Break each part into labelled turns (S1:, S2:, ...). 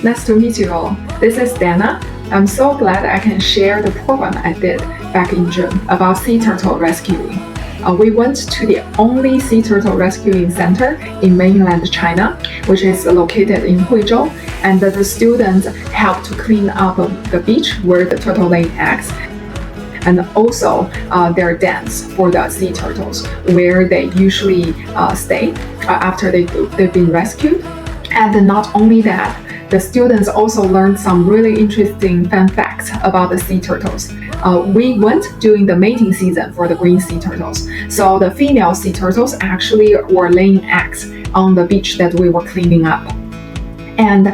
S1: Nice to meet you all. This is Dana. I'm so glad I can share the program I did back in June about sea turtle rescuing. We went to the only sea turtle rescuing center in mainland China, which is located in Huizhou, and the students helped to clean up the beach where the turtle lay eggs, and also their dens for the sea turtles, where they usually stay after they've been rescued. And not only that, the students also learned some really interesting fun facts about the sea turtles. We went during the mating season for the green sea turtles. So the female sea turtles actually were laying eggs on the beach that we were cleaning up. And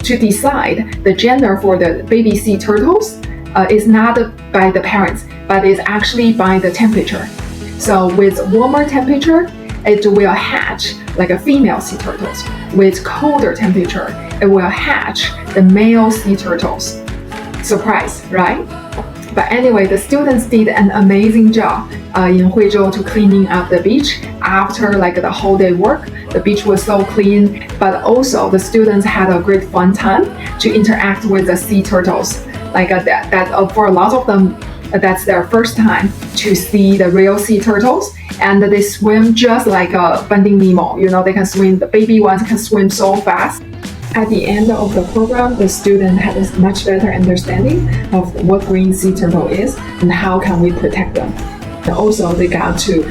S1: to decide the gender for the baby sea turtles is not by the parents, but is actually by the temperature. So with warmer temperature, it will hatch like a female sea turtles. With colder temperature, it will hatch the male sea turtles. Surprise, right? But anyway, the students did an amazing job in Huizhou to cleaning up the beach after like the whole day work. The beach was so clean, but also the students had a great fun time to interact with the sea turtles. Like for a lot of them, that's their first time to see the real sea turtles, and they swim just like Finding Nemo. You know, they can swim. The baby ones can swim so fast. At the end of the program, the student had a much better understanding of what green sea turtle is and how can we protect them. And also, they got to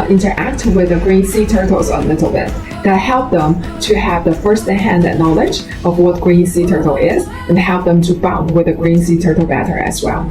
S1: interact with the green sea turtles a little bit. That helped them to have the first-hand knowledge of what green sea turtle is and help them to bond with the green sea turtle better as well.